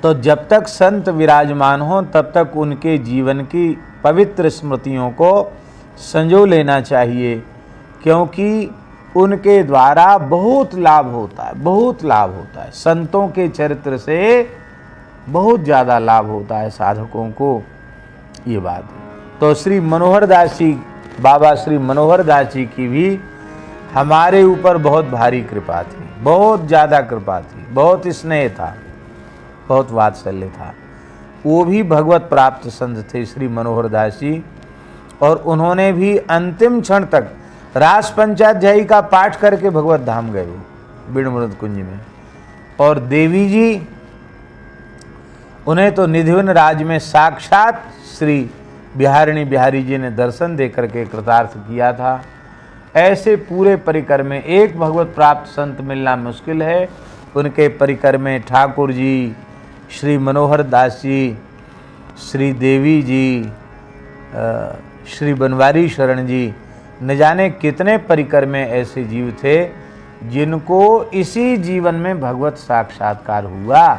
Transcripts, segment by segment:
तो जब तक संत विराजमान हो तब तक उनके जीवन की पवित्र स्मृतियों को संजो लेना चाहिए, क्योंकि उनके द्वारा बहुत लाभ होता है, बहुत लाभ होता है। संतों के चरित्र से बहुत ज़्यादा लाभ होता है साधकों को, ये बात है। तो श्री मनोहर दास जी, बाबा श्री मनोहर दास जी की भी हमारे ऊपर बहुत भारी कृपा थी, बहुत ज़्यादा कृपा थी, बहुत स्नेह था, बहुत वात्सल्य था। वो भी भगवत प्राप्त संत थे श्री मनोहर दास जी, और उन्होंने भी अंतिम क्षण तक रास पंचाध्यायी का पाठ करके भगवत धाम गए बिड़मुरुद कुंज में। और देवी जी, उन्हें तो निधिवन राज में साक्षात श्री बिहारिणी बिहारी जी ने दर्शन दे करके कृतार्थ किया था। ऐसे पूरे परिकर में एक भगवत प्राप्त संत मिलना मुश्किल है। उनके परिकर में ठाकुर जी, श्री मनोहर दास जी, श्री देवी जी, श्री बनवारी शरण जी, न जाने कितने परिकर में ऐसे जीव थे जिनको इसी जीवन में भगवत साक्षात्कार हुआ।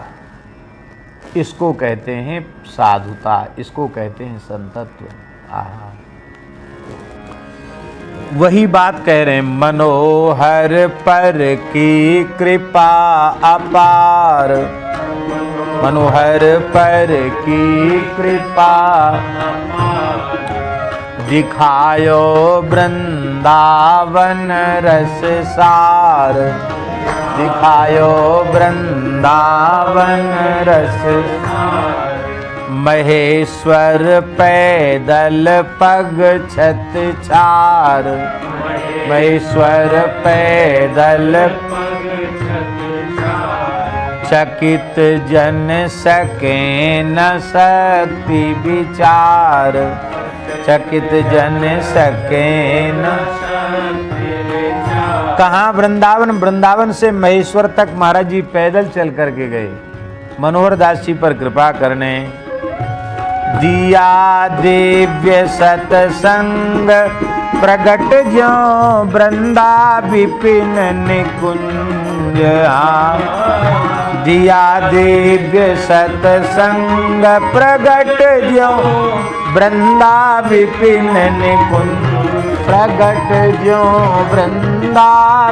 इसको कहते हैं साधुता, इसको कहते हैं संतत्व। आहा, वही बात कह रहे हैं, मनोहर पर की कृपा अपार, मनोहर पर की कृपा दिखायो वृंदावन रस सार, दिखायो वृंदावन रस सार। महेश्वर पैदल पग छत चार, महेश्वर पैदल चकित जन सके न शक्ति विचार, चकित जन सके न। कहाँ वृंदावन? वृंदावन से महेश्वर तक महाराज जी पैदल चल करके गए मनोहर दास जी पर कृपा करने। दिया दिव्य सतसंग प्रगट ज्यो वृंदा विपिन निकुंज, दिया दिव्य सतसंग प्रगट ज्यो वृंदा विपिन निकुंज, प्रगट ज्यो वृंदा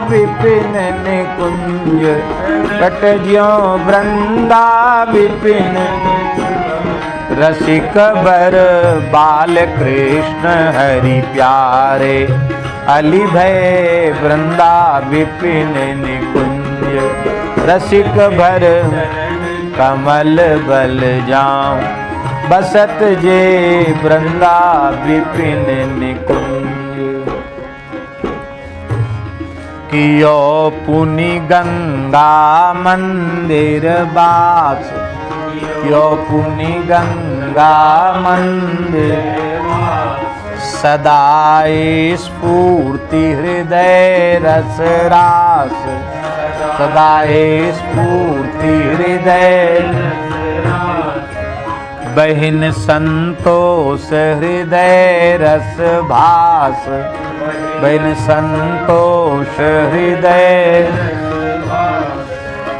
विपिन निकुंज, प्रगट ज्यो वृंदा विपिन। रसिक बर बाल कृष्ण हरि प्यारे, अली भय वृंदा विपिन निकुंज। रसिक भर कमल बल जाऊं, बसत जे वृंदा विपिन निकुंज। कियो पुनि गंगा मंदिर बास, कियो पुनि गंगा मंदिर, सदाई स्फूर्ति हृदय रस रास, सदाई स्फूर्ति हृदय। बहिन संतोष हृदय रस भास, बहिन संतोष हृदय।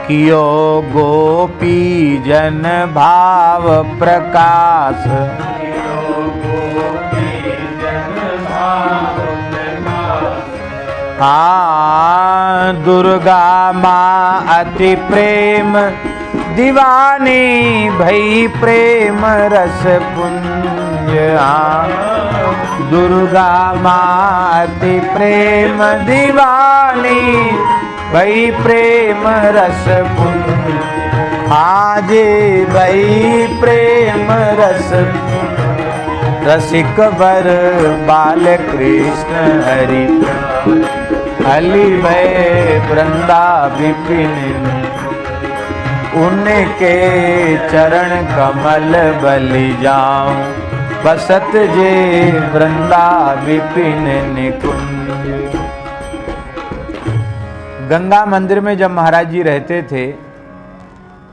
कियो गोपी जन भाव प्रकाश, हाँ दुर्गा माँ अति प्रेम दीवानी भई प्रेम रस पुंज। हाँ दुर्गा माँ अति प्रेम दीवानी भई प्रेम रस पुंज। आजे भई प्रेम रस। रसिक वर बाल कृष्ण हरि, अली भय वृंदा विपिन। उनके चरण कमल बलि जाऊं, बसत जे वृंदा विपिन निकुंज। गंगा मंदिर में जब महाराज जी रहते थे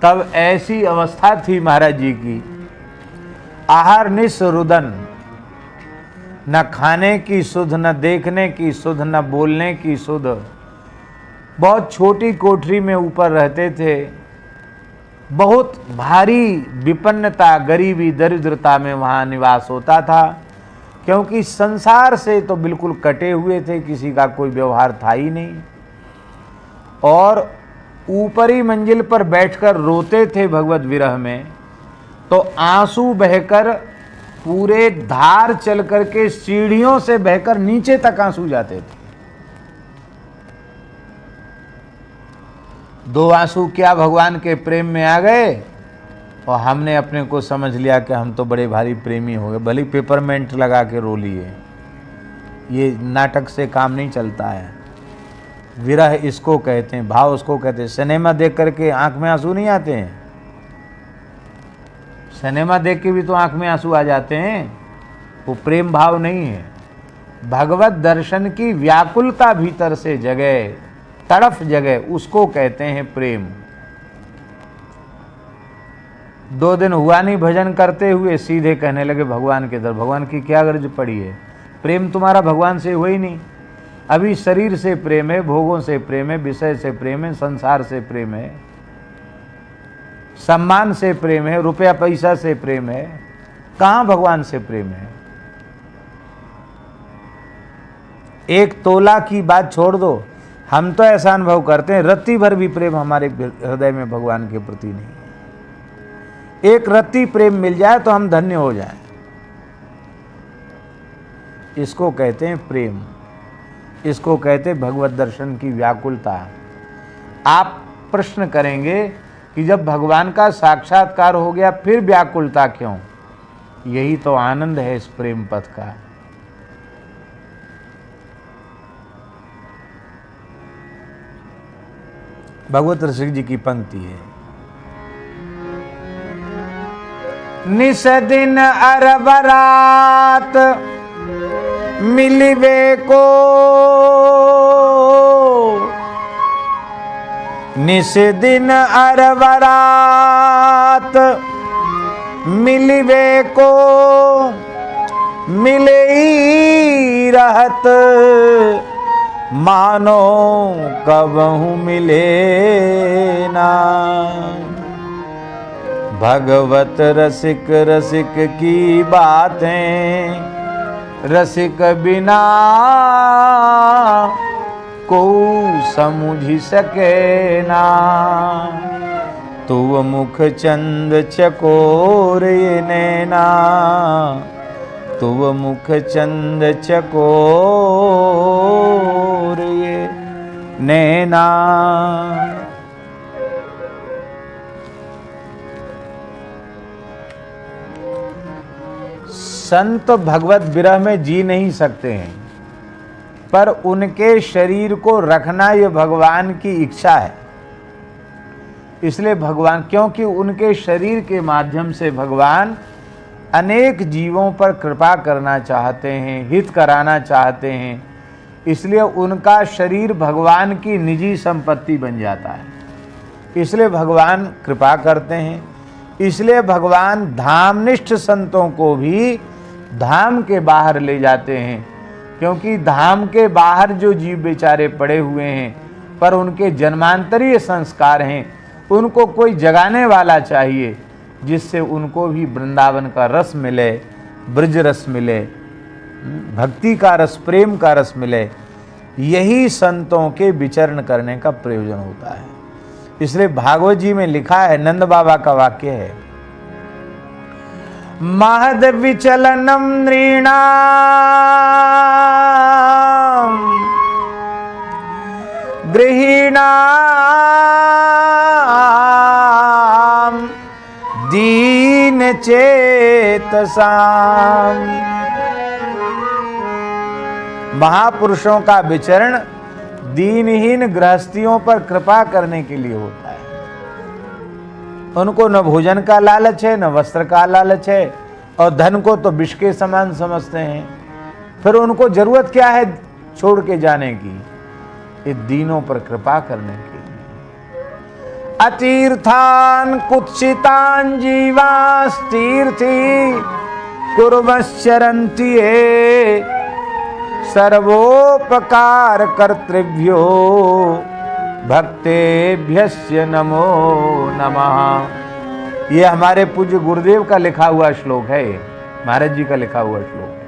तब ऐसी अवस्था थी महाराज जी की, आहार निस्रुदन, न खाने की सुध, न देखने की सुध, न बोलने की सुध। बहुत छोटी कोठरी में ऊपर रहते थे बहुत भारी विपन्नता, गरीबी, दरिद्रता में वहाँ निवास होता था, क्योंकि संसार से तो बिल्कुल कटे हुए थे, किसी का कोई व्यवहार था ही नहीं। और ऊपरी मंजिल पर बैठकर रोते थे भगवत विरह में, तो आंसू बहकर पूरे धार चल करके सीढ़ियों से बहकर नीचे तक आंसू जाते थे। दो आंसू क्या भगवान के प्रेम में आ गए, और हमने अपने को समझ लिया कि हम तो बड़े भारी प्रेमी हो गए, भले पेपरमेंट लगा के रो लिए। ये नाटक से काम नहीं चलता है। विरह इसको कहते हैं, भाव उसको कहते हैं। सिनेमा देख करके आंख में आंसू नहीं आते हैं? सिनेमा देख के भी तो आंख में आंसू आ जाते हैं, वो प्रेम भाव नहीं है। भगवत दर्शन की व्याकुलता भीतर से जगह, तड़फ जगह, उसको कहते हैं प्रेम। 2 दिन हुआ नहीं भजन करते हुए, सीधे कहने लगे भगवान के दर। भगवान की क्या गर्ज पड़ी है? प्रेम तुम्हारा भगवान से हुआ ही नहीं। अभी शरीर से प्रेम है, भोगों से प्रेम है, विषय से प्रेम है, संसार से प्रेम है, सम्मान से प्रेम है, रुपया पैसा से प्रेम है। कहाँ भगवान से प्रेम है? एक तोला की बात छोड़ दो, हम तो ऐसा अनुभव करते हैं रत्ती भर भी प्रेम हमारे हृदय में भगवान के प्रति नहीं है। एक रत्ती प्रेम मिल जाए तो हम धन्य हो जाएं। इसको कहते हैं प्रेम, इसको कहते हैं भगवत दर्शन की व्याकुलता। आप प्रश्न करेंगे कि जब भगवान का साक्षात्कार हो गया फिर व्याकुलता क्यों? यही तो आनंद है इस प्रेम पथ का। भगवत रसिक जी की पंक्ति है, निस दिन अरबरात मिलिवे को, निस दिन अरबरात मिलिवे को, मिले ही रहत मानो कबहू मिले ना। भगवत रसिक रसिक की बातें रसिक बिना को समझ सके ना। तुव मुख चंद चकोर ये नैना, तुव मुख चंद चकोर ये नैना। संत भगवत विरह में जी नहीं सकते हैं, पर उनके शरीर को रखना ये भगवान की इच्छा है। इसलिए भगवान, क्योंकि उनके शरीर के माध्यम से भगवान अनेक जीवों पर कृपा करना चाहते हैं, हित कराना चाहते हैं, इसलिए उनका शरीर भगवान की निजी संपत्ति बन जाता है। इसलिए भगवान कृपा करते हैं। इसलिए भगवान धामनिष्ठ संतों को भी धाम के बाहर ले जाते हैं, क्योंकि धाम के बाहर जो जीव बेचारे पड़े हुए हैं पर उनके जन्मांतरीय संस्कार हैं, उनको कोई जगाने वाला चाहिए जिससे उनको भी वृंदावन का रस मिले, ब्रज रस मिले, भक्ति का रस, प्रेम का रस मिले। यही संतों के विचरण करने का प्रयोजन होता है। इसलिए भागवत जी में लिखा है, नंद बाबा का वाक्य है, महद विचलनम नृणाम गृहीणाम दीन चेतसाम। महापुरुषों का विचरण दीनहीन गृहस्थियों पर कृपा करने के लिए होता है। उनको न भोजन का लालच है, न वस्त्र का लालच है, और धन को तो विष के समान समझते हैं। फिर उनको जरूरत क्या है छोड़ के जाने की? ये दीनों पर कृपा करने के लिए। अतीर्थान कुत्सितान जीवास्तीर्थी कुर्वश्चरन्ति ये सर्वोपकार कर्तृभ्यो भक्तेभ्यस्य नमो नमः। ये हमारे पूज्य गुरुदेव का लिखा हुआ श्लोक है, महाराज जी का लिखा हुआ श्लोक है।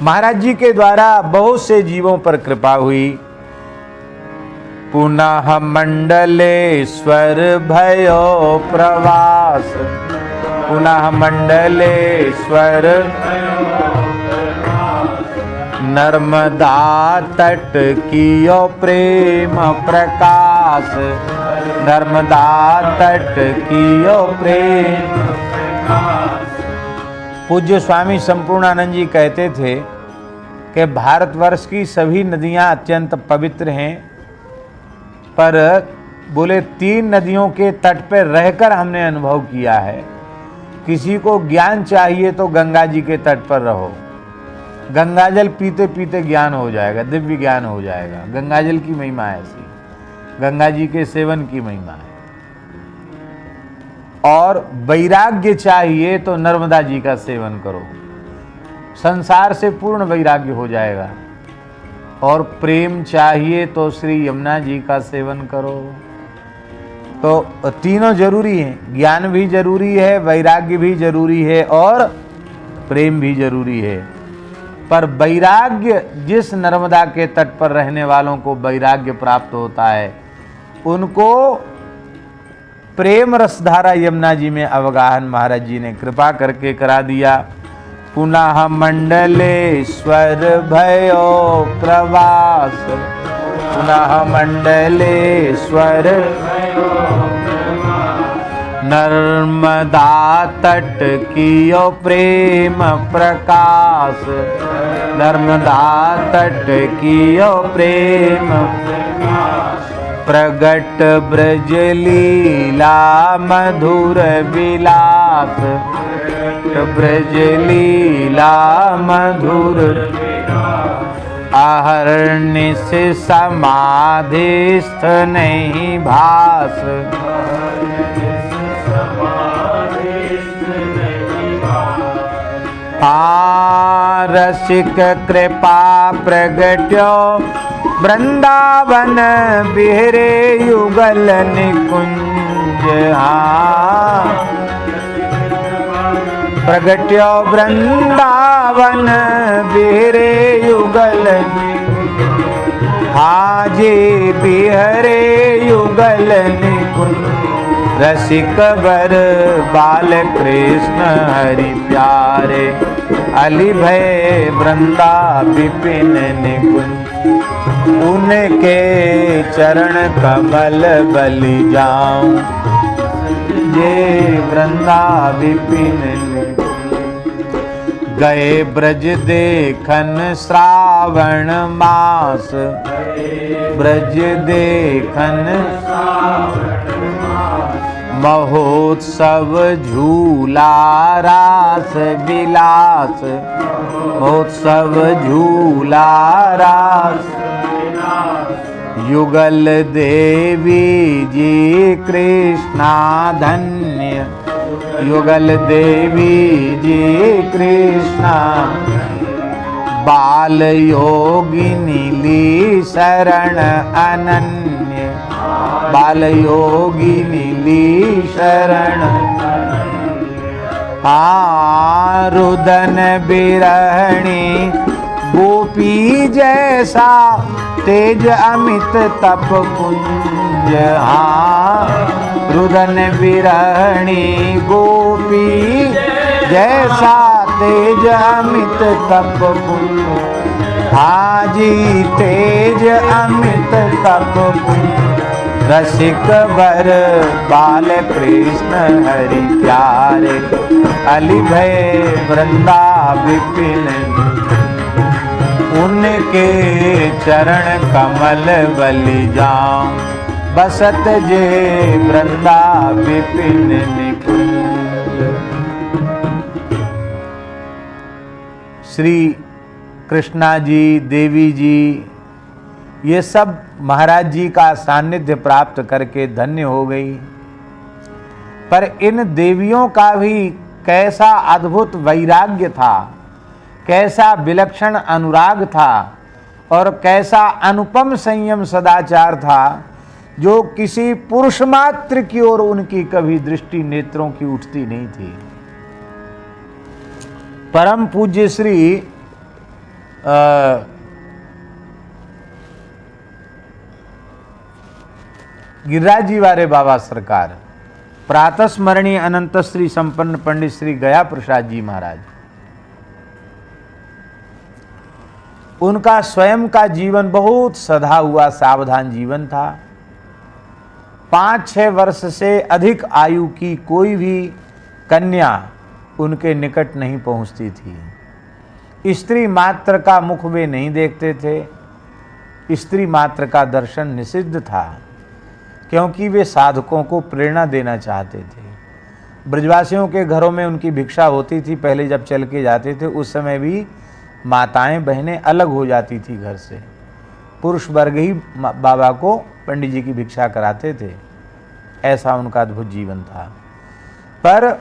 महाराज जी के द्वारा बहुत से जीवों पर कृपा हुई। पुनः मंडलेश्वर भयो प्रवास, पुनः मंडलेश्वर नर्मदा तट कियो प्रेम प्रकाश, नर्मदा तट कियो प्रेम प्रकाश। पूज्य स्वामी संपूर्णानंद जी कहते थे कि भारतवर्ष की सभी नदियां अत्यंत पवित्र हैं, पर बोले 3 नदियों के तट पर रहकर हमने अनुभव किया है। किसी को ज्ञान चाहिए तो गंगा जी के तट पर रहो, गंगाजल पीते पीते ज्ञान हो जाएगा, दिव्य ज्ञान हो जाएगा। गंगाजल की महिमा ऐसी, गंगा जी के सेवन की महिमा है। और वैराग्य चाहिए तो नर्मदा जी का सेवन करो, संसार से पूर्ण वैराग्य हो जाएगा। और प्रेम चाहिए तो श्री यमुना जी का सेवन करो। तो तीनों जरूरी हैं, ज्ञान भी जरूरी है, वैराग्य भी जरूरी है और प्रेम भी जरूरी है। पर वैराग्य, जिस नर्मदा के तट पर रहने वालों को वैराग्य प्राप्त होता है, उनको प्रेम रसधारा यमुना जी में अवगाहन महाराज जी ने कृपा करके करा दिया। पुनः मंडलेश्वर भयो प्रवास, पुनः मंडलेश्वर नर्मदा तट कियो प्रेम प्रकाश, नर्मदा तट कियो प्रेम प्रगट ब्रज लीला मधुर विलास, ब्रज लीला मधुर अहर्निश समाधिस्थ नहीं भास, रसिक कृपा प्रगट्यो वृंदावन बिहरे युगल निकुंज। प्रगट्यो वृंदावन बिहरे युगल, हाजे बिहरे युगल निकुंज। रसिक वर बाल कृष्ण हरि प्यारे, अली भय वृंदा विपिन निकुंज। उनके चरण कमल बलि जाऊं, ये वृंदा विपिन निकुंज। गए ब्रज देखन श्रावण मास, ब्रज देखन महोत्सव झूला रास विलास, महोत्सव झूला रास। युगल देवी जी कृष्णा धन्य, युगल देवी जी कृष्णा। बाल योगिनी ली शरण अनन्य, बाल योगिनी ली शरण। रुदन बिरहणी गोपी जैसा, तेज अमित तप कुंज। रुदन बिरहणी गोपी जैसा, तेज अमित तप कुंज। हाजी तेज अमित तप कुंज। रसिक वर बाल कृष्ण हरि प्यारे, अली भय वृंदा विपिन। उनके चरण कमल बलि जाऊं, बसत जे वृंदा विपिन निकुंज। श्री कृष्णा जी, देवी जी, ये सब महाराज जी का सानिध्य प्राप्त करके धन्य हो गई। पर इन देवियों का भी कैसा अद्भुत वैराग्य था, कैसा विलक्षण अनुराग था और कैसा अनुपम संयम सदाचार था, जो किसी पुरुष मात्र की ओर उनकी कभी दृष्टि नेत्रों की उठती नहीं थी। परम पूज्य श्री गिरिराज जी वाले बाबा सरकार, प्रातः स्मरणीय अनंत श्री संपन्न पंडित श्री गया प्रसाद जी महाराज, उनका स्वयं का जीवन बहुत सधा हुआ सावधान जीवन था। 5-6 वर्ष से अधिक आयु की कोई भी कन्या उनके निकट नहीं पहुंचती थी। स्त्री मात्र का मुख वे नहीं देखते थे। स्त्री मात्र का दर्शन निषिद्ध था, क्योंकि वे साधकों को प्रेरणा देना चाहते थे। ब्रजवासियों के घरों में उनकी भिक्षा होती थी। पहले जब चल के जाते थे उस समय भी माताएं बहनें अलग हो जाती थी घर से। पुरुष वर्ग ही बाबा को पंडित जी की भिक्षा कराते थे। ऐसा उनका अद्भुत जीवन था। पर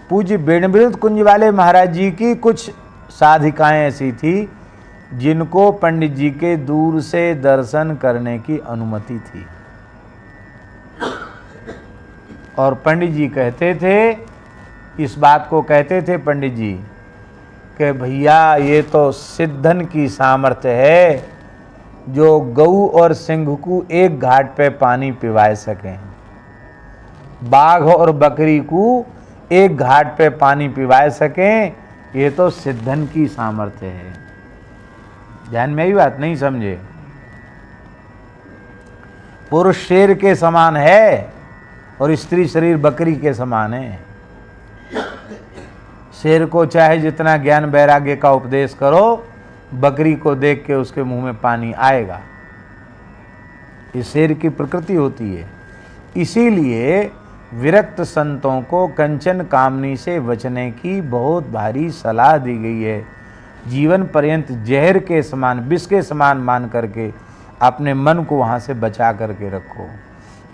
पूज्य बेणमृत कुंज वाले महाराज जी की कुछ साधिकाएं ऐसी थी जिनको पंडित जी के दूर से दर्शन करने की अनुमति थी। और पंडित जी कहते थे, इस बात को कहते थे पंडित जी कि भैया ये तो सिद्धन की सामर्थ्य है जो गऊ और सिंह को एक घाट पे पानी पिवा सकें, बाघ और बकरी को एक घाट पे पानी पिवा सकें। ये तो सिद्धन की सामर्थ्य है। ध्यान में ही बात नहीं समझे। पुरुष शेर के समान है और स्त्री शरीर बकरी के समान है। शेर को चाहे जितना ज्ञान वैराग्य का उपदेश करो, बकरी को देख के उसके मुंह में पानी आएगा। ये शेर की प्रकृति होती है। इसीलिए विरक्त संतों को कंचन कामनी से बचने की बहुत भारी सलाह दी गई है। जीवन पर्यंत जहर के समान, विष के समान मान करके अपने मन को वहाँ से बचा करके रखो,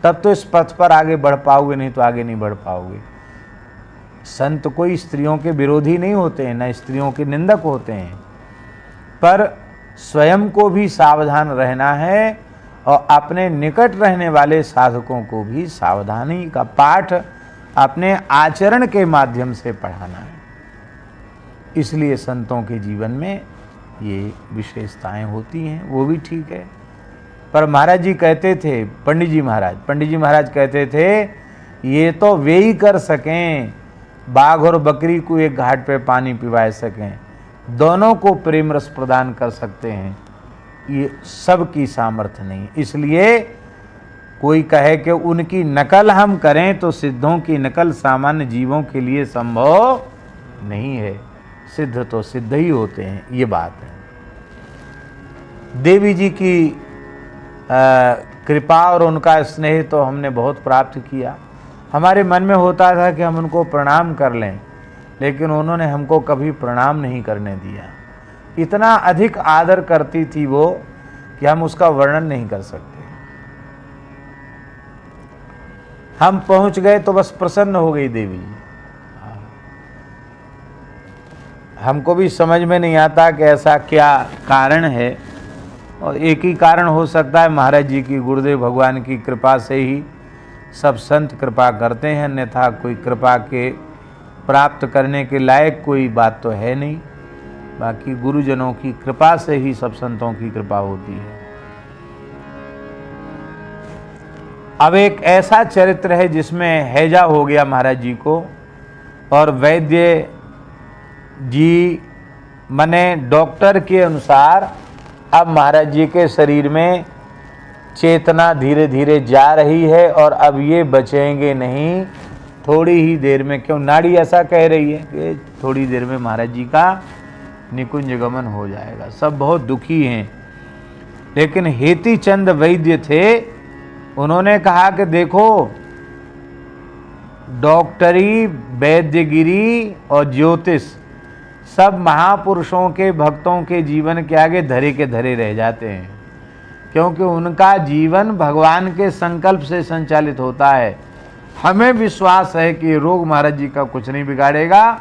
तब तो इस पथ पर आगे बढ़ पाओगे, नहीं तो आगे नहीं बढ़ पाओगे। संत कोई स्त्रियों के विरोधी नहीं होते हैं, न स्त्रियों के निंदक होते हैं, पर स्वयं को भी सावधान रहना है और अपने निकट रहने वाले साधकों को भी सावधानी का पाठ अपने आचरण के माध्यम से पढ़ाना है। इसलिए संतों के जीवन में ये विशेषताएं होती हैं, वो भी ठीक है। पर महाराज जी कहते थे, पंडित जी महाराज कहते थे, ये तो वे ही कर सकें, बाघ और बकरी को एक घाट पे पानी पिवा सकें, दोनों को प्रेम रस प्रदान कर सकते हैं। ये सब की सामर्थ्य नहीं। इसलिए कोई कहे कि उनकी नकल हम करें तो सिद्धों की नकल सामान्य जीवों के लिए संभव नहीं है। सिद्ध तो सिद्ध ही होते हैं, ये बात है। देवी जी की कृपा और उनका स्नेह तो हमने बहुत प्राप्त किया। हमारे मन में होता था कि हम उनको प्रणाम कर लें, लेकिन उन्होंने हमको कभी प्रणाम नहीं करने दिया। इतना अधिक आदर करती थी वो कि हम उसका वर्णन नहीं कर सकते। हम पहुंच गए तो बस प्रसन्न हो गई देवी जी। हमको भी समझ में नहीं आता कि ऐसा क्या कारण है, और एक ही कारण हो सकता है, महाराज जी की, गुरुदेव भगवान की कृपा से ही सब संत कृपा करते हैं, अन्यथा कोई कृपा के प्राप्त करने के लायक कोई बात तो है नहीं। बाकी गुरुजनों की कृपा से ही सब संतों की कृपा होती है। अब एक ऐसा चरित्र है जिसमें हैजा हो गया महाराज जी को, और वैद्य जी मने डॉक्टर के अनुसार अब महाराज जी के शरीर में चेतना धीरे धीरे जा रही है और अब ये बचेंगे नहीं, थोड़ी ही देर में, क्यों नाड़ी ऐसा कह रही है कि थोड़ी देर में महाराज जी का निकुंज गमन हो जाएगा। सब बहुत दुखी हैं, लेकिन हेती चंद वैद्य थे, उन्होंने कहा कि देखो, डॉक्टरी, वैद्यगिरी और ज्योतिष सब महापुरुषों के, भक्तों के जीवन के आगे धरे के धरे रह जाते हैं, क्योंकि उनका जीवन भगवान के संकल्प से संचालित होता है। हमें विश्वास है कि रोग महाराज जी का कुछ नहीं बिगाड़ेगा।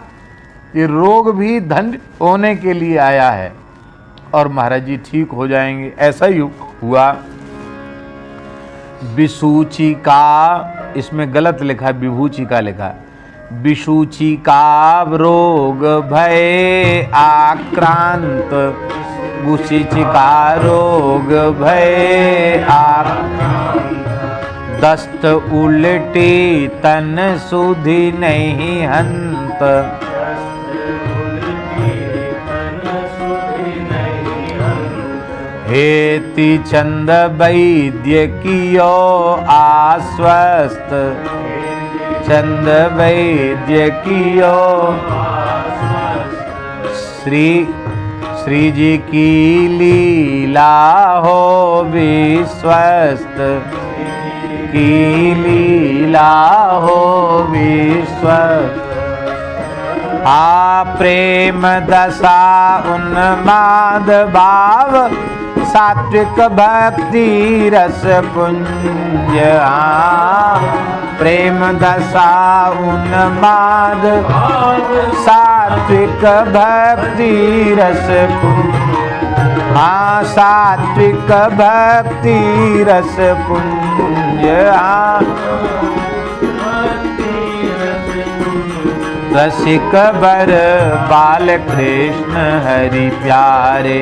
ये रोग भी धन होने के लिए आया है, और महाराज जी ठीक हो जाएंगे। ऐसा ही हुआ। विसूची का, इसमें गलत लिखा है, विभूची का लिखा है। विसूची का रोग भय आक्रांत, विसूची का रोग भय दस्त उल्टी तन सुधि नहीं हंत, हेति चंद वैद्य कियो आश्वस्त, चंद वैद्य कियो श्री जी की लीला हो विश्वस्त, की लीला हो विश्वस्त। प्रेम दशा उन्माद भाव, सात्विक भक्ति रस पुंज। प्रेम दशा उन्माद, सात्विक भक्ति रस पुंज। सात्विक भक्ति रस पुंज। रसिक बर बाल कृष्ण हरि प्यारे,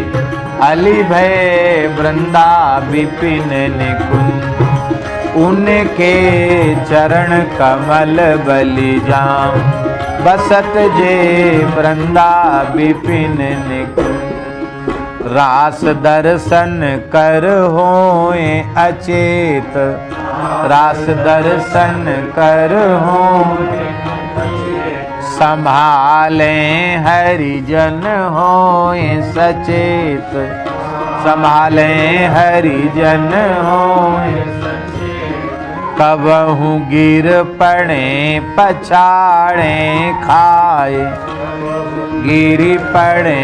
अली भय वृंदा विपिन निकुंज। उनके चरण कमल बलि जाऊं, बसत जे वृंदा विपिन निकुंज। रास दर्शन कर होए अचेत, रास दर्शन कर होए संभालें हरिजन होए सचेत, संभालें हरिजन होए सचेत। कबहु गिर पड़े पछाड़े खाए, गिरी पड़े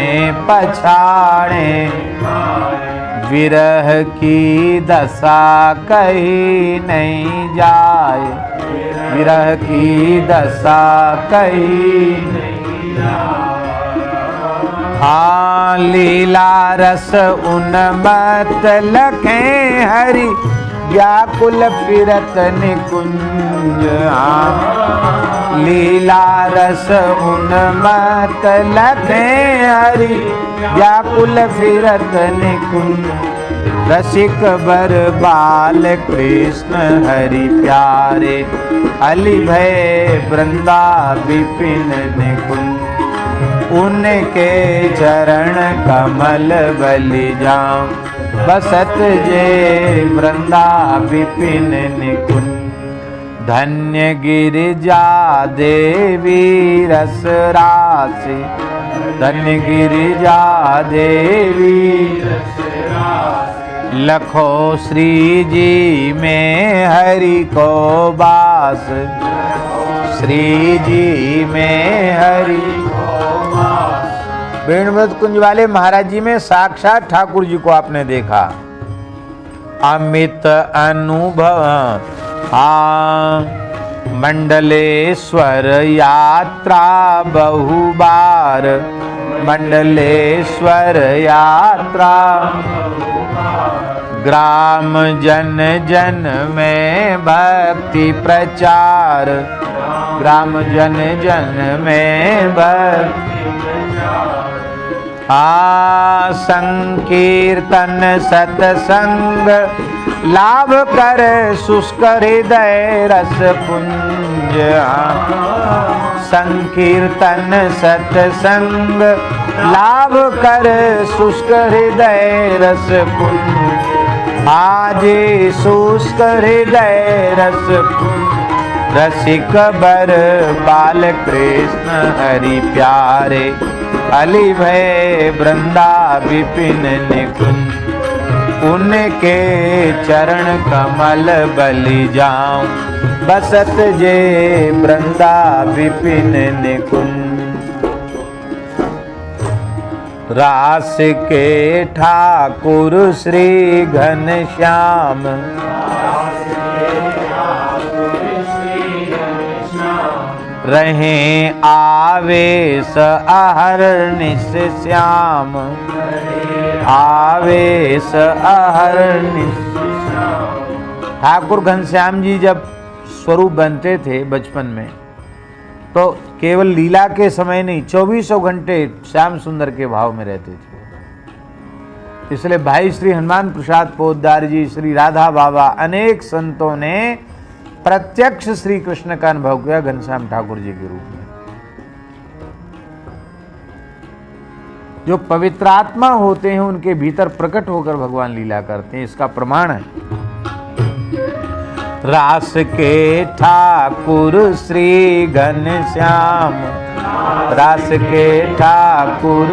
पछाड़े। विरह की दशा कही नहीं जाए, विरह की दशा कही नहीं जाए। लीला रस उन्मत्त लखें हरि, व्याकुल फिरत निकुंज। लीला रस उन्मत्त लखें हरि, व्याकुल फिरत निकुंज। रसिक बर बाल कृष्ण हरि प्यारे, अली भय वृंदा विपिन निकुंज। उनके चरण कमल बलि जाऊं, बसत जे वृंदा विपिन निकुंज। धन्य गिरिजा देवी रस राशि, धन्य गिरिजा देवी रस राशि। लखो श्री जी में हरि को बास, श्री जी में हरि को बास। वेणुव्रत कुंज वाले महाराज जी में साक्षात ठाकुर जी को आपने देखा। अमित अनुभव मंडलेश्वर यात्रा बहुबार, मंडलेश्वर यात्रा। ग्राम जन जन में भक्ति प्रचार, ग्राम जन जन में भक्ति प्रचार। संकीर्तन सतसंग लाभ कर शुष्क हृदय रस पुंज। संकीर्तन सतसंग लाभ कर शुष्क हृदय रस पुंज। आज शुष्क हृदय रस पुंज। रसिक बर बाल कृष्ण हरि प्यारे, अली भय वृंदा विपिन निकुंज। उनके चरण कमल बलि जाऊं, बसत जे वृंदा विपिन निकुंज। रास के ठाकुर श्री घनश्याम, रहे आवेश अहर्निश श्याम, आवेश अहर्निश। ठाकुर घनश्याम जी जब स्वरूप बनते थे बचपन में, तो केवल लीला के समय नहीं, 24 घंटे श्याम सुंदर के भाव में रहते थे। इसलिए भाई श्री हनुमान प्रसाद पोद्दार जी, श्री राधा बाबा, अनेक संतों ने प्रत्यक्ष श्री कृष्ण का अनुभव किया घनश्याम ठाकुर जी के रूप में। जो पवित्र आत्मा होते हैं उनके भीतर प्रकट होकर भगवान लीला करते हैं, इसका प्रमाण है रास के ठाकुर श्री घनश्याम, रास के ठाकुर।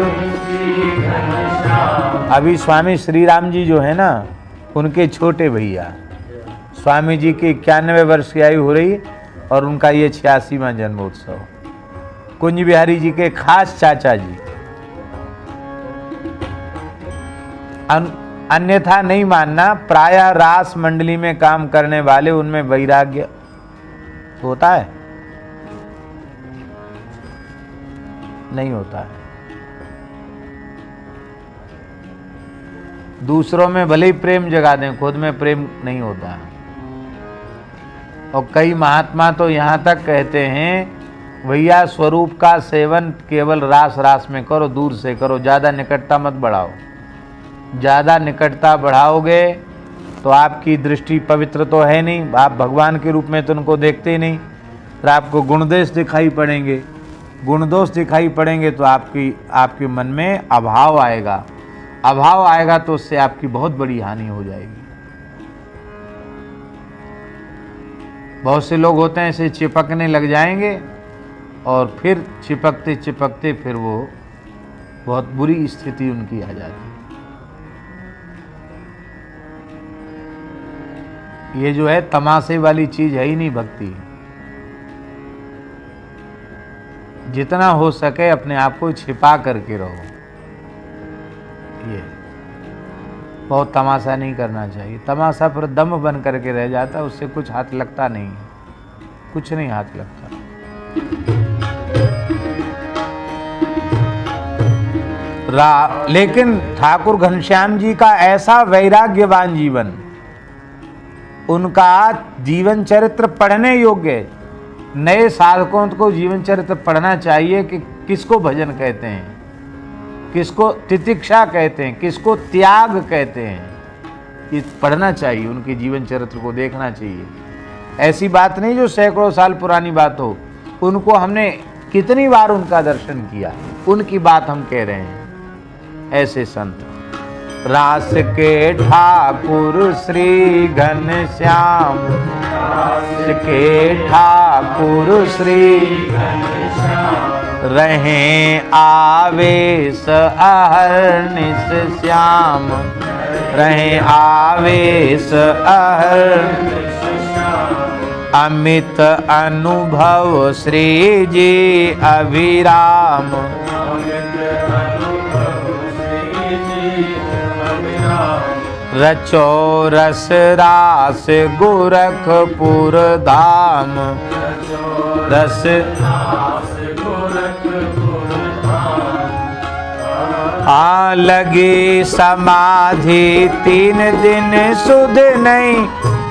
अभी स्वामी श्री राम जी जो है ना, उनके छोटे भैया स्वामी जी की 91 वर्ष की आयु हो रही और उनका ये 86वां जन्मोत्सव। कुंज बिहारी जी के खास चाचा जी। अन्यथा नहीं मानना, प्रायः रास मंडली में काम करने वाले उनमें वैराग्य होता है, नहीं होता है। दूसरों में भले ही प्रेम जगा दें, खुद में प्रेम नहीं होता है। और कई महात्मा तो यहाँ तक कहते हैं भैया स्वरूप का सेवन केवल रास रास में करो, दूर से करो, ज़्यादा निकटता मत बढ़ाओ। ज़्यादा निकटता बढ़ाओगे तो आपकी दृष्टि पवित्र तो है नहीं, आप भगवान के रूप में तो उनको देखते ही नहीं, फिर आपको गुणदोष दिखाई पड़ेंगे। गुणदोष दिखाई पड़ेंगे तो आपके मन में अभाव आएगा, अभाव आएगा तो उससे आपकी बहुत बड़ी हानि हो जाएगी। बहुत से लोग होते हैं ऐसे चिपकने लग जाएंगे और फिर चिपकते चिपकते फिर वो बहुत बुरी स्थिति उनकी आ जाती है। ये जो है तमाशे वाली चीज है ही नहीं भक्ति। जितना हो सके अपने आप को छिपा करके रहो। ये बहुत तमाशा नहीं करना चाहिए। तमाशा पर दम बन करके रह जाता है, उससे कुछ हाथ लगता नहीं है, कुछ नहीं हाथ लगता। लेकिन ठाकुर घनश्याम जी का ऐसा वैराग्यवान जीवन, उनका जीवन चरित्र पढ़ने योग्य है। नए साधकों को जीवन चरित्र पढ़ना चाहिए कि किसको भजन कहते हैं, किसको तितिक्षा कहते हैं, किसको त्याग कहते हैं। ये पढ़ना चाहिए, उनके जीवन चरित्र को देखना चाहिए। ऐसी बात नहीं जो सैकड़ों साल पुरानी बात हो। उनको हमने कितनी बार उनका दर्शन किया, उनकी बात हम कह रहे हैं। ऐसे संत रास के ठाकुर श्री घनश्याम, रास के ठाकुर श्री घनश्याम, रहे आवेश अहर्निश श्याम, रहे आवेश अहर्निश श्याम। अमित अनुभव श्री जी अभिराम, रचो रस रास गोरखपुर धाम, रस आ लगी समाधि 3 दिन सुध नहीं,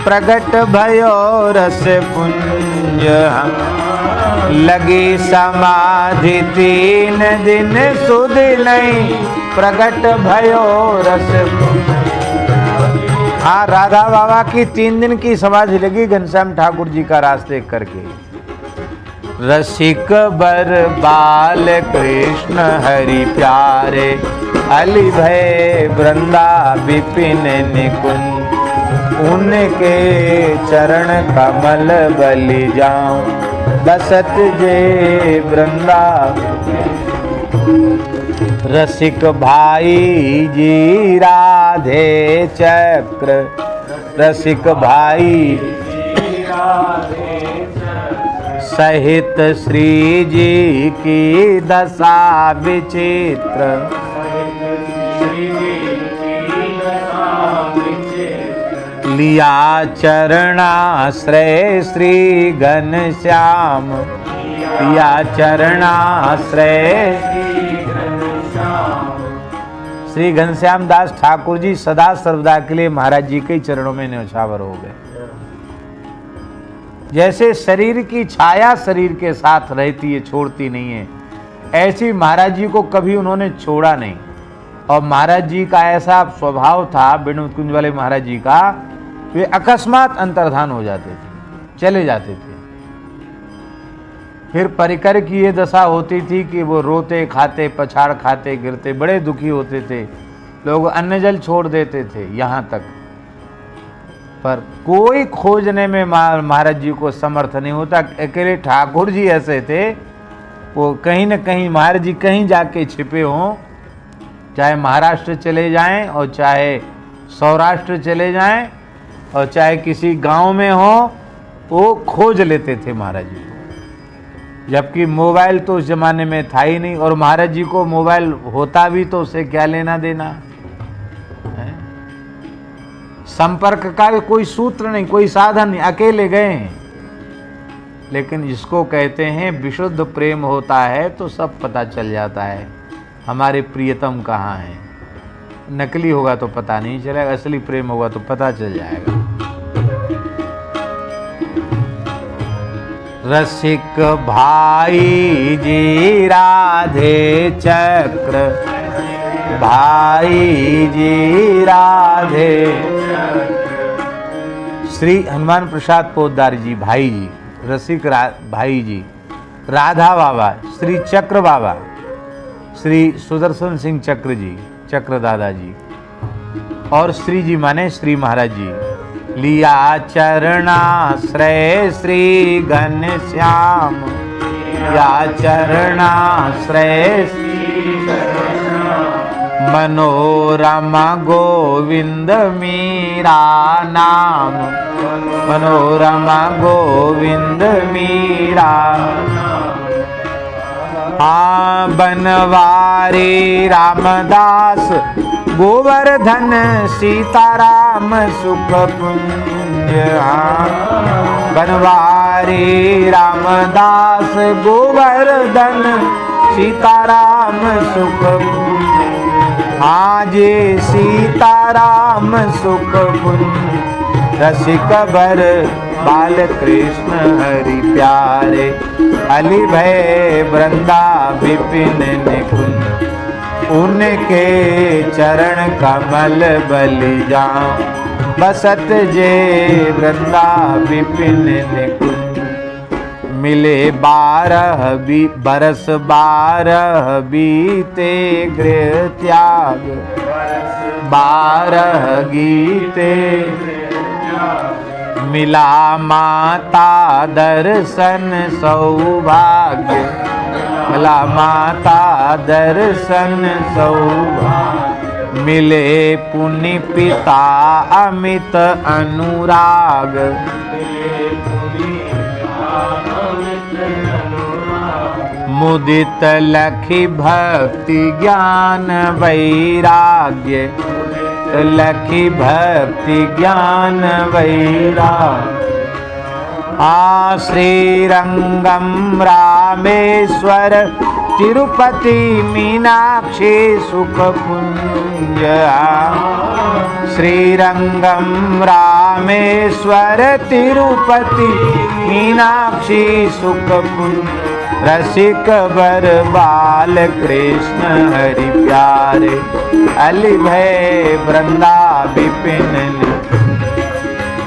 प्रगट भयो रस पुंज। लगी समाधि 3 दिन सुध नहीं, प्रगट भयो रस पुंज। हाँ, राधा बाबा की 3 दिन की समाधि लगी घनश्याम ठाकुर जी का रास देख करके। रसिक बर बाल कृष्ण हरि प्यारे, अली भय वृंदा विपिन निकुंज। उनके चरण कमल बलि जाऊं, बसत जे वृंदा। रसिक भाई जी राधे चक्र, रसिक भाई सहित श्री जी की दशा विचित्र। लिया चरणाश्रय श्री घनश्याम, पिया चरणाश्रय। श्री घनश्याम दास ठाकुर जी सदा सर्वदा के लिए महाराज जी के चरणों में न्यौछावर हो गए। जैसे शरीर की छाया शरीर के साथ रहती है, छोड़ती नहीं है, ऐसी महाराज जी को कभी उन्होंने छोड़ा नहीं। और महाराज जी का ऐसा स्वभाव था, विनोद कुंज वाले महाराज जी का, वे अकस्मात अंतर्धान हो जाते थे, चले जाते थे। फिर परिकर की ये दशा होती थी कि वो रोते खाते, पछाड़ खाते, गिरते, बड़े दुखी होते थे। लोग अन्न जल छोड़ देते थे यहाँ तक, पर कोई खोजने में महाराज जी को समर्थ नहीं होता। अकेले ठाकुर जी ऐसे थे, वो कहीं न कहीं महाराज जी कहीं जाके छिपे हों, चाहे महाराष्ट्र चले जाएं और चाहे सौराष्ट्र चले जाएं और चाहे किसी गांव में हो, वो खोज लेते थे महाराज जी को। जबकि मोबाइल तो उस जमाने में था ही नहीं, और महाराज जी को मोबाइल होता भी तो उससे क्या लेना देना है? संपर्क का कोई सूत्र नहीं, कोई साधन नहीं, अकेले गए हैं। लेकिन जिसको कहते हैं विशुद्ध प्रेम होता है तो सब पता चल जाता है हमारे प्रियतम कहाँ हैं। नकली होगा तो पता नहीं चलेगा, असली प्रेम होगा तो पता चल जाएगा। रसिक भाई जी राधे चक्र, भाई जी राधे। श्री हनुमान प्रसाद पोद्दार जी, भाई जी, रसिक भाई जी, राधा बाबा, श्री चक्र बाबा, श्री सुदर्शन सिंह चक्र जी, चक्र दादा जी, और श्री जी माने श्री महाराज जी। लिया चरणाश्रय श्री घनश्याम, या चरणाश्रय मनोरमा गोविंद मीरा नाम, मनोरमा गोविंद मीरा। बनवारी रामदास गोवर्धन, सीताराम सुख पुंज। बनवारी रामदास गोवर्धन, सीताराम सुख पुंज। आज सीताराम सुख पुंज। रसिक बर बाल कृष्ण हरि प्यारे, अली भय वृंदा विपिन निकुंज। उनके चरण कमल बलि जाऊं, बसत जे वृंदा विपिन निकुंज। मिले 12 बरस 12 बीते, गृह त्याग 12 गीते। मिला माता दर्शन सौभाग्य, मिला माता दर्शन सौभाग्य। मिले पुण्य पिता अमित अनुराग, मुदित लखी भक्ति ज्ञान वैराग्य, लखी भक्ति ज्ञान वैराग्य। श्रीरंगम रामेश्वर तिरुपति मीनाक्षी सुख पुंज। श्रीरंगम रामेश्वर तिरुपति मीनाक्षी सुख पुंज। रसिक बर बाल कृष्ण हरि प्यारे, अली भय वृंदा विपिन।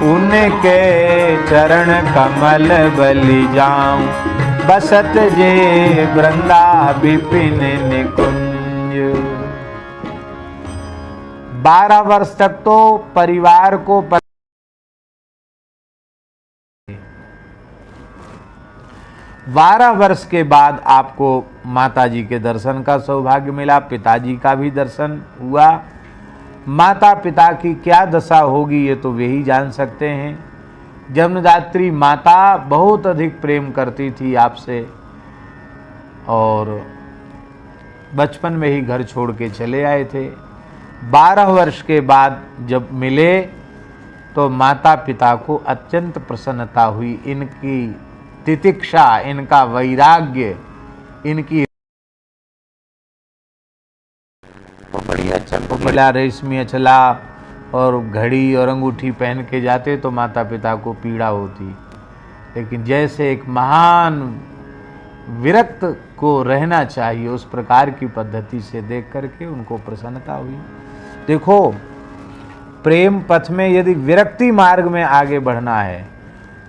उनके चरण कमल बलि जाऊं, बसत जे वृंदा विपिन निकुंज। 12 वर्ष तक तो परिवार को 12 वर्ष के बाद आपको माता जी के दर्शन का सौभाग्य मिला, पिताजी का भी दर्शन हुआ। माता पिता की क्या दशा होगी ये तो वे ही जान सकते हैं। जन्मदात्री माता बहुत अधिक प्रेम करती थी आपसे, और बचपन में ही घर छोड़ के चले आए थे। 12 वर्ष के बाद जब मिले तो माता पिता को अत्यंत प्रसन्नता हुई। इनकी तितिक्षा, इनका वैराग्य, इनकी बढ़िया रेशमी अचला और घड़ी और अंगूठी पहन के जाते तो माता पिता को पीड़ा होती, लेकिन जैसे एक महान विरक्त को रहना चाहिए उस प्रकार की पद्धति से देख करके उनको प्रसन्नता हुई। देखो, प्रेम पथ में यदि विरक्ति मार्ग में आगे बढ़ना है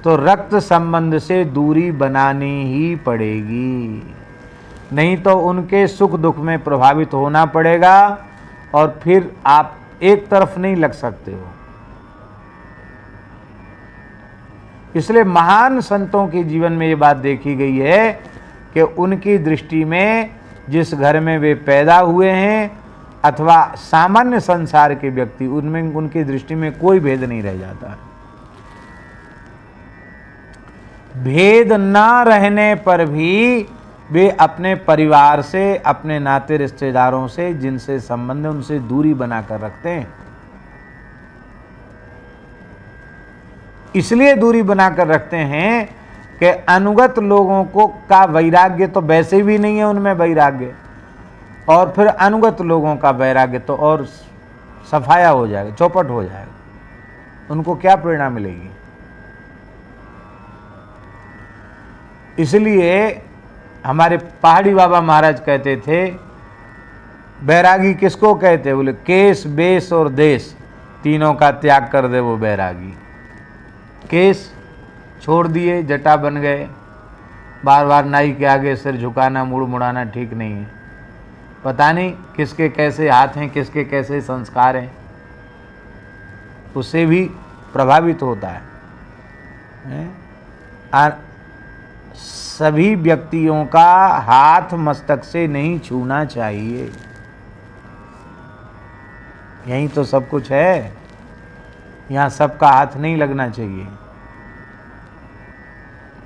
तो रक्त संबंध से दूरी बनानी ही पड़ेगी, नहीं तो उनके सुख दुख में प्रभावित होना पड़ेगा और फिर आप एक तरफ नहीं लग सकते हो। इसलिए महान संतों के जीवन में ये बात देखी गई है कि उनकी दृष्टि में जिस घर में वे पैदा हुए हैं अथवा सामान्य संसार के व्यक्ति, उनमें उनकी दृष्टि में कोई भेद नहीं रह जाता। भेद ना रहने पर भी वे अपने परिवार से, अपने नाते रिश्तेदारों से जिनसे संबंध है उनसे दूरी बनाकर रखते हैं। इसलिए दूरी बनाकर रखते हैं कि अनुगत लोगों को का वैराग्य तो वैसे भी नहीं है उनमें वैराग्य, और फिर अनुगत लोगों का वैराग्य तो और सफाया हो जाएगा, चौपट हो जाएगा। उनको क्या प्रेरणा मिलेगी? इसलिए हमारे पहाड़ी बाबा महाराज कहते थे, बैरागी किसको कहते? बोले केस, बेस और देश तीनों का त्याग कर दे वो बैरागी। केस छोड़ दिए, जटा बन गए, बार बार नाई के आगे सिर झुकाना, मुड़ मुड़ाना ठीक नहीं है। पता नहीं किसके कैसे हाथ हैं, किसके कैसे संस्कार हैं, उससे भी प्रभावित होता है। सभी व्यक्तियों का हाथ मस्तक से नहीं छूना चाहिए, यही तो सब कुछ है। यहाँ सबका हाथ नहीं लगना चाहिए।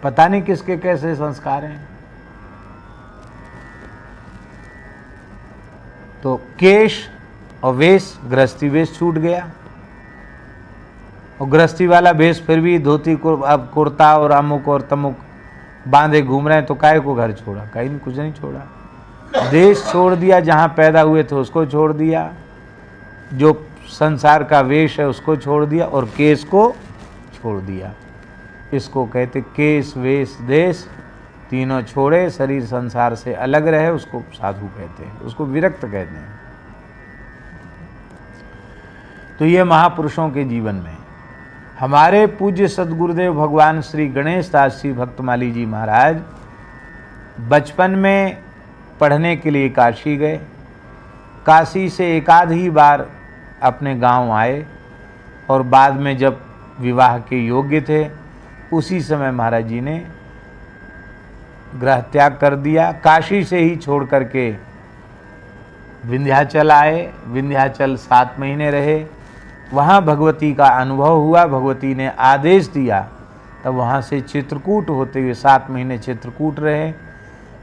पता नहीं किसके कैसे संस्कार हैं। तो केश और वेश, गृहस्थी वेश छूट गया, और गृहस्थी वाला वेश फिर भी धोती को अब कुर्ता और अमुक और तमुक बांधे घूम रहे हैं, तो काहे को घर छोड़ा? कहीं कुछ नहीं छोड़ा। देश छोड़ दिया, जहाँ पैदा हुए थे उसको छोड़ दिया, जो संसार का वेश है उसको छोड़ दिया, और केस को छोड़ दिया। इसको कहते केस, वेश, देश तीनों छोड़े, शरीर संसार से अलग रहे, उसको साधु कहते हैं, उसको विरक्त कहते हैं। तो ये महापुरुषों के जीवन में हमारे पूज्य सद्गुरुदेव भगवान श्री गणेश दास जी भक्तमाली जी महाराज बचपन में पढ़ने के लिए काशी गए। काशी से एकाध ही बार अपने गांव आए, और बाद में जब विवाह के योग्य थे उसी समय महाराज जी ने गृह त्याग कर दिया। काशी से ही छोड़ करके विंध्याचल आए। विंध्याचल 7 महीने रहे, वहाँ भगवती का अनुभव हुआ, भगवती ने आदेश दिया, तब वहाँ से चित्रकूट होते हुए 7 महीने चित्रकूट रहे।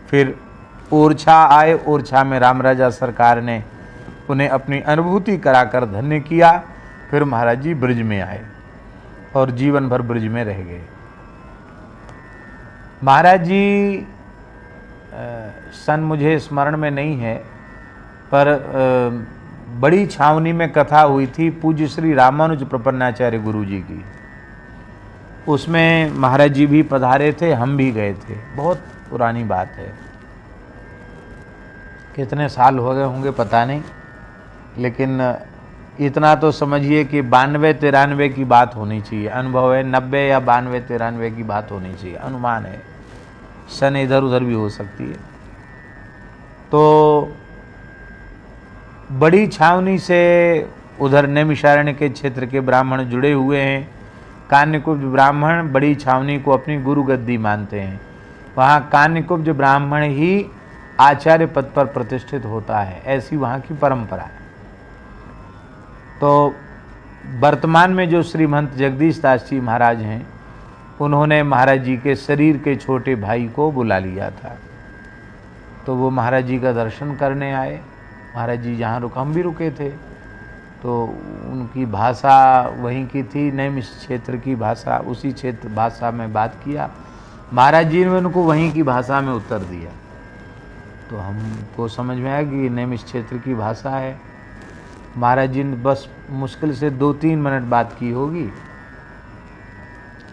फिर ओरछा आए, ओरछा में राम राजा सरकार ने उन्हें अपनी अनुभूति कराकर धन्य किया। फिर महाराज जी ब्रज में आए और जीवन भर ब्रज में रह गए। महाराज जी सन मुझे स्मरण में नहीं है, पर बड़ी छावनी में कथा हुई थी पूज्य श्री रामानुज प्रपन्नाचार्य गुरु जी की। उसमें महाराज जी भी पधारे थे, हम भी गए थे। बहुत पुरानी बात है, कितने साल हो गए होंगे पता नहीं, लेकिन इतना तो समझिए कि 92-93 की बात होनी चाहिए। अनुभव है 90 या 92-93 की बात होनी चाहिए, अनुमान है, सन इधर उधर भी हो सकती है। तो बड़ी छावनी से उधर नैमिषारण्य के क्षेत्र के ब्राह्मण जुड़े हुए हैं। कान्यकुब्ज ब्राह्मण बड़ी छावनी को अपनी गुरु गद्दी मानते हैं। वहाँ कान्यकुब्ज ब्राह्मण ही आचार्य पद पर प्रतिष्ठित होता है, ऐसी वहाँ की परंपरा है। तो वर्तमान में जो श्रीमंत जगदीश दास जी महाराज हैं, उन्होंने महाराज जी के शरीर के छोटे भाई को बुला लिया था। तो वो महाराज जी का दर्शन करने आए। महाराज जी जहाँ हम भी रुके थे, तो उनकी भाषा वहीं की थी, नैमिष क्षेत्र की भाषा, उसी क्षेत्र भाषा में बात किया। महाराज जी ने उनको वहीं की भाषा में उत्तर दिया। तो हमको समझ में आया कि ये नैमिष क्षेत्र की भाषा है। महाराज जी ने बस मुश्किल से 2-3 मिनट बात की होगी,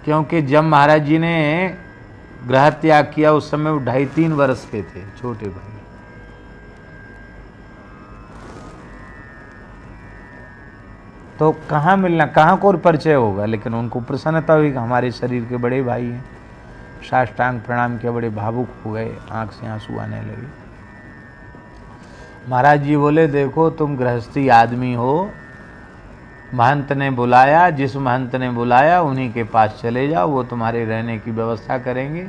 क्योंकि जब महाराज जी ने गृह त्याग किया उस समय वो 2.5-3 वर्ष के थे, छोटे भाई। तो कहाँ मिलना, कहाँ को परिचय होगा, लेकिन उनको प्रसन्नता हुई कि हमारे शरीर के बड़े भाई हैं। साष्टांग प्रणाम किया, बड़े भावुक हो गए, आंख से आंसू आने लगे। महाराज जी बोले, देखो तुम गृहस्थी आदमी हो, महंत ने बुलाया, जिस महंत ने बुलाया उन्हीं के पास चले जाओ, वो तुम्हारे रहने की व्यवस्था करेंगे।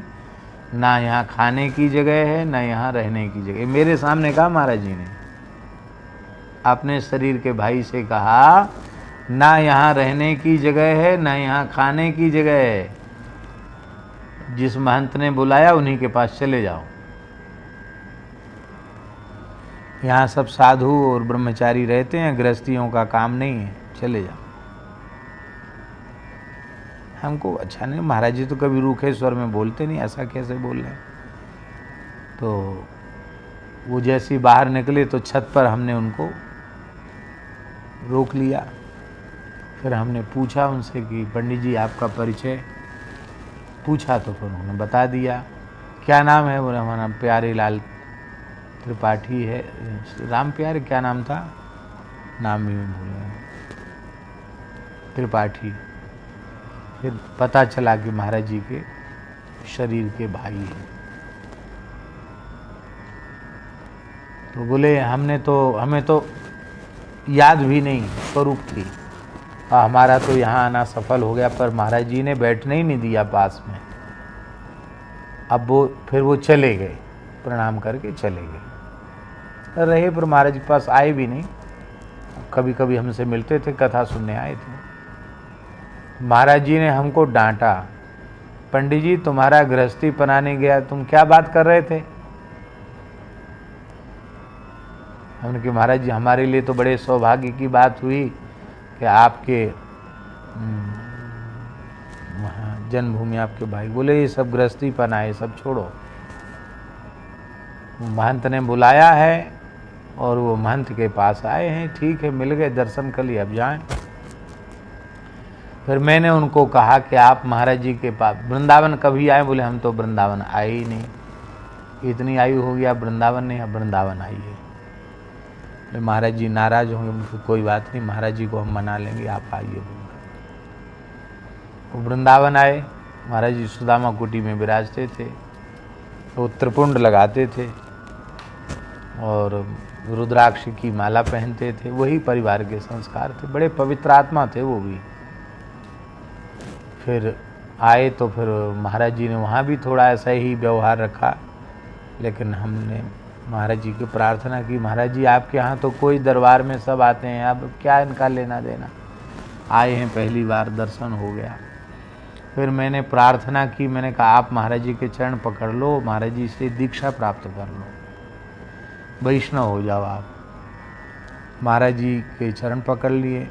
ना यहाँ खाने की जगह है, ना यहाँ रहने की जगह। मेरे सामने कहा महाराज जी ने, अपने शरीर के भाई से कहा, ना यहाँ रहने की जगह है, ना यहाँ खाने की जगह है, जिस महंत ने बुलाया उन्हीं के पास चले जाओ। यहाँ सब साधु और ब्रह्मचारी रहते हैं, गृहस्थियों का काम नहीं है, चले जाओ। हमको अच्छा नहीं, महाराज जी तो कभी रूखे स्वर में बोलते नहीं, ऐसा कैसे बोल रहे हैं। तो वो जैसे बाहर निकले तो छत पर हमने उनको रोक लिया। फिर हमने पूछा उनसे कि पंडित जी आपका परिचय पूछा, तो फिर उन्होंने बता दिया। क्या नाम है? बोले हमारा प्यारे लाल त्रिपाठी है। राम प्यारे क्या नाम था, नाम भी मैं भूल गया, त्रिपाठी। फिर पता चला कि महाराज जी के शरीर के भाई हैं। तो बोले हमें तो याद भी नहीं स्वरूप थी, और हमारा तो यहाँ आना सफल हो गया, पर महाराज जी ने बैठने ही नहीं दिया पास में। अब फिर वो चले गए, प्रणाम करके चले गए, रहे पर महाराज जी के पास आए भी नहीं। कभी कभी हमसे मिलते थे, कथा सुनने आए थे। महाराज जी ने हमको डांटा, पंडित जी तुम्हारा गृहस्थी बनाने गया, तुम क्या बात कर रहे थे? हमने कहा महाराज जी हमारे लिए तो बड़े सौभाग्य की बात हुई कि आपके वहाँ जन्मभूमि आपके भाई। बोले ये सब गृहस्थी पना है, सब छोड़ो। महंत ने बुलाया है और वो महंत के पास आए हैं, ठीक है मिल गए, दर्शन कर लिए, अब जाएं। फिर मैंने उनको कहा कि आप महाराज जी के पास वृंदावन कभी आए? बोले हम तो वृंदावन आए ही नहीं, इतनी आयु हो गई आप वृंदावन नहीं, अब वृंदावन आइए। महाराज जी नाराज होंगे, कोई बात नहीं, महाराज जी को हम मना लेंगे, आप आइए। वो वृंदावन आए। महाराज जी सुदामा कुटी में विराजते थे, वो त्रिपुंड लगाते थे और रुद्राक्ष की माला पहनते थे। वही परिवार के संस्कार थे, बड़े पवित्र आत्मा थे वो भी। फिर आए तो फिर महाराज जी ने वहाँ भी थोड़ा ऐसा ही व्यवहार रखा, लेकिन हमने महाराज जी की प्रार्थना की, महाराज जी आपके यहाँ तो कोई दरबार में सब आते हैं, अब क्या इनका लेना देना, आए हैं पहली बार, दर्शन हो गया। फिर मैंने प्रार्थना की, मैंने कहा आप महाराज जी के चरण पकड़ लो, महाराज जी से दीक्षा प्राप्त कर लो, वैष्णव हो जाओ आप। महाराज जी के चरण पकड़ लिए।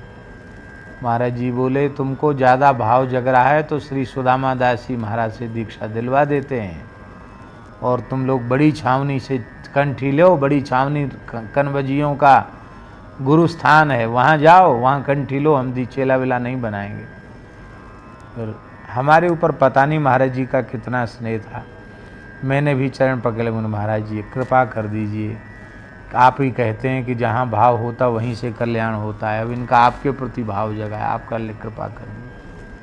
महाराज जी बोले तुमको ज़्यादा भाव जग रहा है तो श्री सुदामा दास जी महाराज से दीक्षा दिलवा देते हैं, और तुम लोग बड़ी छावनी से कंठी लो, बड़ी छावनी कनबजियों का गुरु स्थान है, वहाँ जाओ, वहाँ कंठी लो, हम चेला वेला नहीं बनाएंगे। फिर हमारे ऊपर पता नहीं महाराज जी का कितना स्नेह था। मैंने भी चरण पकड़े, बोले महाराज जी कृपा कर दीजिए, आप ही कहते हैं कि जहाँ भाव होता वहीं से कल्याण होता है, अब इनका आपके प्रति भाव जगा है, आप कर ले कृपा कर।